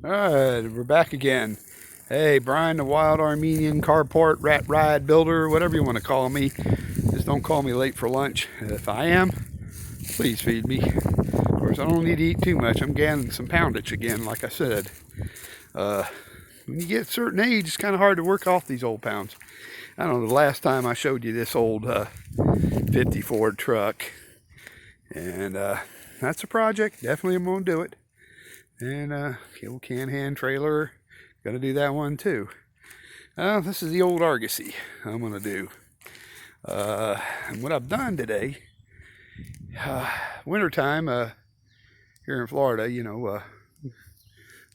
Alright, we're back again. Hey, Brian, the Wild Armenian Carport Rat Ride Builder, whatever you want to call me. Just don't call me late for lunch. If I am, please feed me. Of course, I don't need to eat too much. I'm gaining some poundage again, like I said. When you get a certain age, it's kind of hard to work off these old pounds. I don't know, the last time I showed you this old 50 Ford truck. And that's a project. Definitely I'm going to do it. And old can hand trailer, gonna do that one too. This is the old argosy I'm gonna do. And what I've done today, wintertime here in Florida, the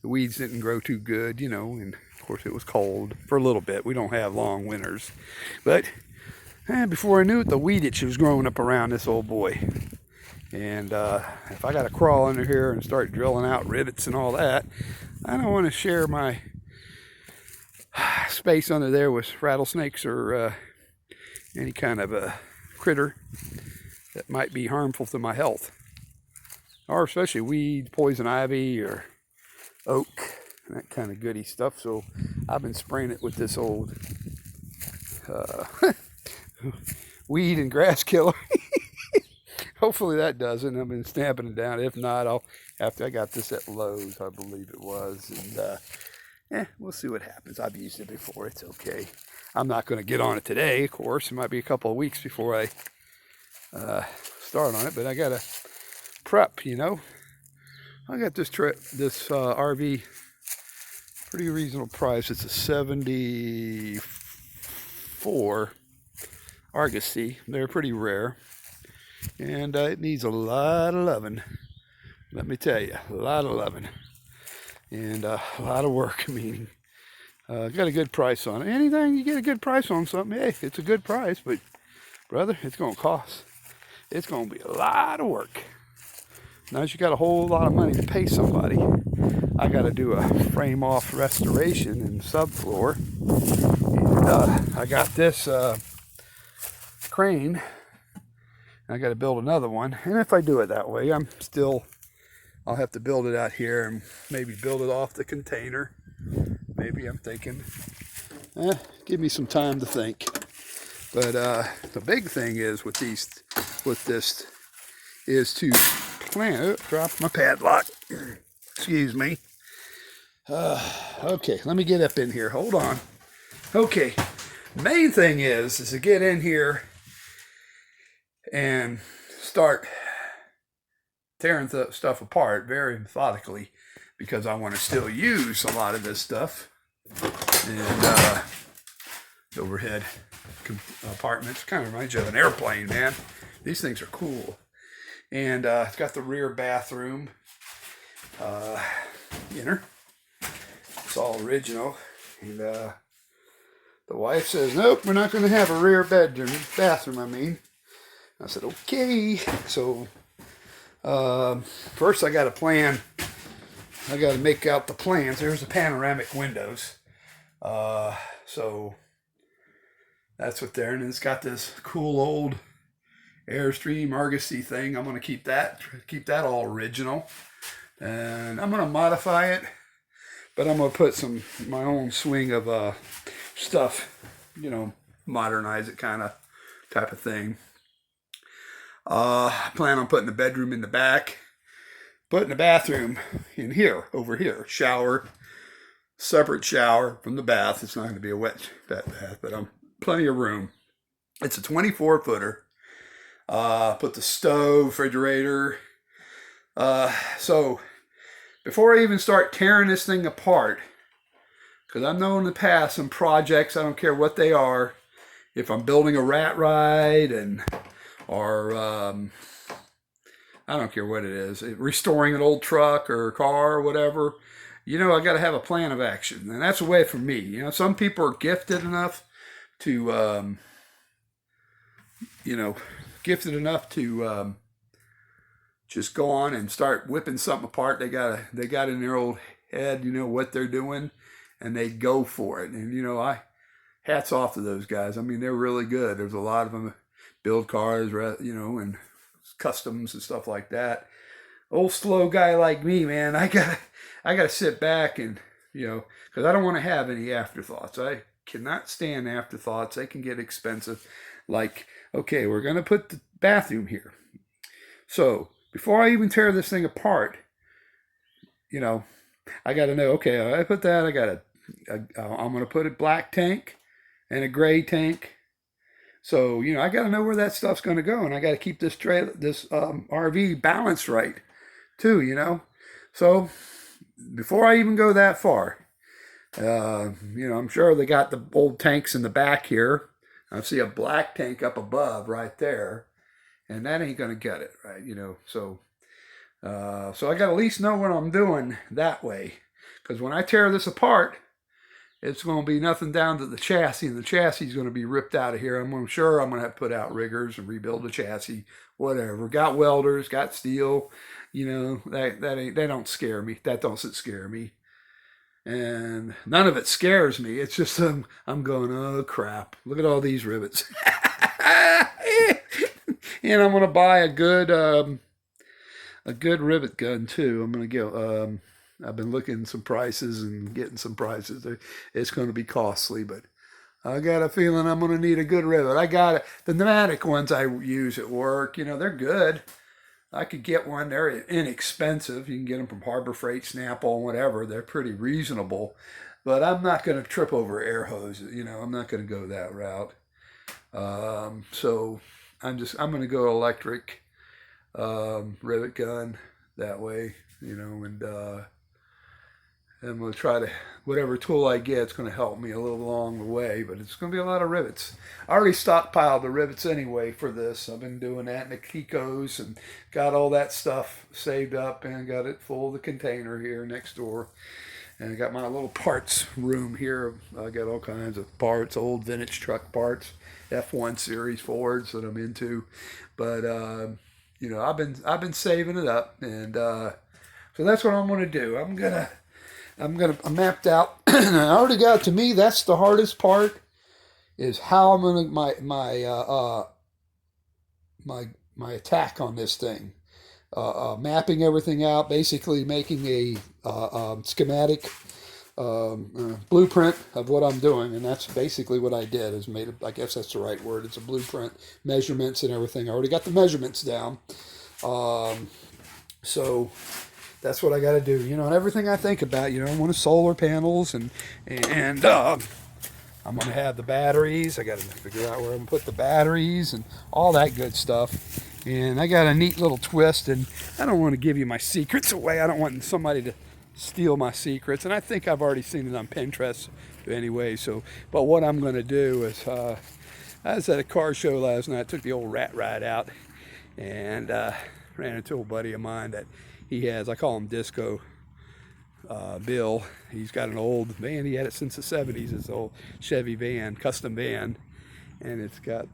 weeds didn't grow too good, and of course it was cold for a little bit. We don't have long winters, but before I knew it, the weedage was growing up around this old boy. And if I got to crawl under here and start drilling out rivets and all that, I don't want to share my space under there with rattlesnakes or any kind of a critter that might be harmful to my health. Or especially weed, poison ivy, or oak, that kind of goody stuff. So I've been spraying it with this old weed and grass killer. Hopefully that doesn't. I've been stamping it down. If not, after I got this at Lowe's, I believe it was. And we'll see what happens. I've used it before. It's okay. I'm not going to get on it today, of course. It might be a couple of weeks before I start on it. But I got to prep, I got this RV, pretty reasonable price. It's a 74 argosy. They're pretty rare. And it needs a lot of loving. Let me tell you, a lot of loving. And a lot of work, meaning. Got a good price on it. Anything you get a good price on something, hey, it's a good price. But, brother, it's going to cost. It's going to be a lot of work. Now that you got a whole lot of money to pay somebody, I got to do a frame-off restoration in the subfloor. And I got this crane. I got to build another one, and if I do it that way, I'll have to build it out here and maybe build it off the container. Maybe I'm thinking, give me some time to think. But the big thing is with this is to plan. Drop my padlock. Excuse me. Okay, let me get up in here. Hold on. Okay, main thing is to get in here and start tearing stuff apart very methodically, because I want to still use a lot of this stuff. And overhead apartments kind of reminds you of an airplane, man. These things are cool. And it's got the rear bathroom. It's all original. And the wife says, nope, we're not going to have a rear bathroom. I said, okay. So first I got to plan. I got to make out the plans. There's the panoramic windows. So that's what there. And it's got this cool old airstream argosy thing. I'm going to keep that all original. And I'm going to modify it. But I'm going to put my own swing of stuff, modernize it kind of type of thing. I plan on putting the bedroom in the back, putting the bathroom in here, over here, separate shower from the bath. It's not going to be a wet bath, but plenty of room. It's a 24-footer. Put the stove, refrigerator. So before I even start tearing this thing apart, because I've known in the past some projects, I don't care what they are, if I'm building a rat ride or I don't care what it is, restoring an old truck or car or whatever, I got to have a plan of action. And that's the way for me. Some people are gifted enough to, just go on and start whipping something apart. They got in their old head, what they're doing, and they go for it. And, hats off to those guys. They're really good. There's a lot of them build cars, and customs and stuff like that. Old slow guy like me, man, I I got to sit back and, because I don't want to have any afterthoughts. I cannot stand afterthoughts. They can get expensive. Like, okay, we're going to put the bathroom here. So before I even tear this thing apart, I got to know, okay, I put that, I'm going to put a black tank and a gray tank. So, I got to know where that stuff's going to go. And I got to keep this RV balanced right too. So before I even go that far, I'm sure they got the old tanks in the back here. I see a black tank up above right there, and that ain't going to get it, right? So I got to at least know what I'm doing that way, because when I tear this apart, it's going to be nothing down to the chassis, and the chassis is going to be ripped out of here. I'm sure I'm going to have to put out riggers and rebuild the chassis, whatever. Got welders, got steel, they don't scare me. That doesn't scare me. And none of it scares me. It's just I'm going, oh crap, look at all these rivets. And I'm going to buy a good rivet gun too. I'm going to go, I've been looking some prices and getting some prices. It's going to be costly, but I got a feeling I'm going to need a good rivet. I got it. The pneumatic ones I use at work, they're good. I could get one. They're inexpensive. You can get them from Harbor Freight, Snap-on, whatever. They're pretty reasonable. But I'm not going to trip over air hoses. I'm not going to go that route. So I'm going to go electric rivet gun that way, and I'm going to try to, whatever tool I get, it's going to help me a little along the way, but it's going to be a lot of rivets. I already stockpiled the rivets anyway for this. I've been doing that in the Kikos and got all that stuff saved up and got it full of the container here next door. And I got my little parts room here. I got all kinds of parts, old vintage truck parts, F1 series Fords that I'm into. But, I've been saving it up, and so that's what I'm going to do. I'm mapped out. I already got, to me, that's the hardest part, is how I'm going to, my attack on this thing. Mapping everything out, basically making a schematic blueprint of what I'm doing, and that's basically what I did. Is made, I guess that's the right word. It's a blueprint, measurements and everything. I already got the measurements down. So that's what I got to do, and everything I think about, I want solar panels and I'm going to have the batteries. I got to figure out where I'm going to put the batteries and all that good stuff. And I got a neat little twist, and I don't want to give you my secrets away. I don't want somebody to steal my secrets. And I think I've already seen it on Pinterest anyway. So, but what I'm going to do is, I was at a car show last night. I took the old rat ride out, and ran into a buddy of mine that he has. I call him Disco Bill. He's got an old van. He had it since the 70s. It's an old Chevy van, custom van, and it's got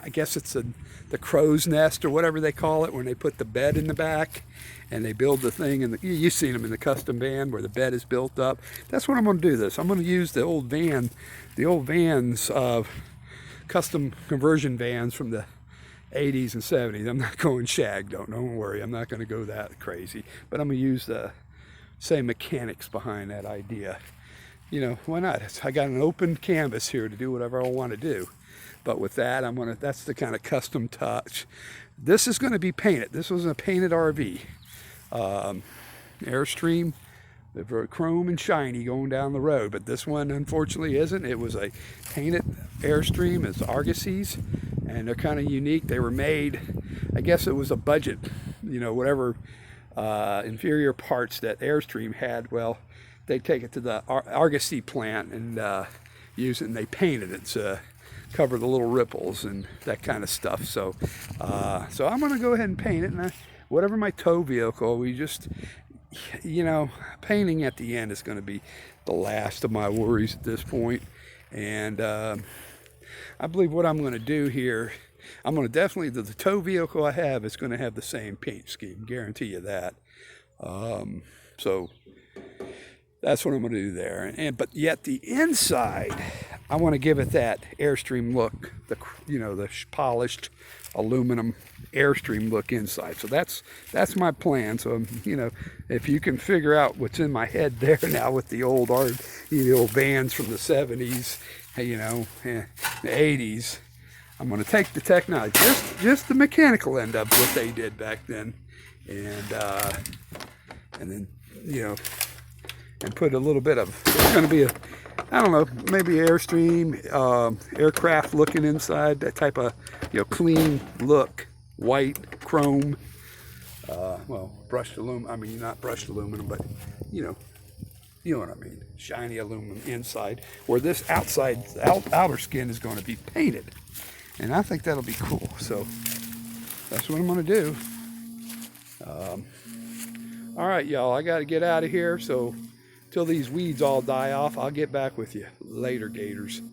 I guess it's the crow's nest or whatever they call it, when they put the bed in the back and they build the thing. And you've seen them in the custom van where the bed is built up. That's what I'm going to do. I'm going to use the old vans, custom conversion vans from the 80s and 70s. I'm not going shag, don't worry. I'm not going to go that crazy, but I'm going to use the same mechanics behind that idea. Why not? I got an open canvas here to do whatever I want to do. But with that, that's the kind of custom touch. This is going to be painted. This was a painted RV. Airstream, they're very chrome and shiny going down the road, but this one unfortunately isn't. It was a painted Airstream. It's argosies, and they're kind of unique. They were made, I guess it was a budget, whatever inferior parts that Airstream had, well, they take it to the argosy plant and use it, and they painted it to cover the little ripples and that kind of stuff. So I'm going to go ahead and paint it, and whatever my tow vehicle, we just, painting at the end is going to be the last of my worries at this point. And I believe what I'm going to do here, I'm going to definitely, the tow vehicle I have is going to have the same paint scheme, guarantee you that. So that's what I'm going to do there. But yet the inside, I want to give it that Airstream look, the polished aluminum airstream look inside. So that's my plan. So you know, if you can figure out what's in my head there now with the old old vans from the 70s, you know, the 80s, I'm going to take the technology, just the mechanical end of what they did back then, and then, you know, and put a little bit of, it's going to be a, I don't know, maybe airstream, aircraft looking inside, that type of, you know, clean look, white, chrome, well, brushed aluminum, I mean, not brushed aluminum, but, you know what I mean, shiny aluminum inside, where this outer skin is going to be painted. And I think that'll be cool. So that's what I'm going to do. All right, y'all, I got to get out of here. So till these weeds all die off, I'll get back with you later, Gators.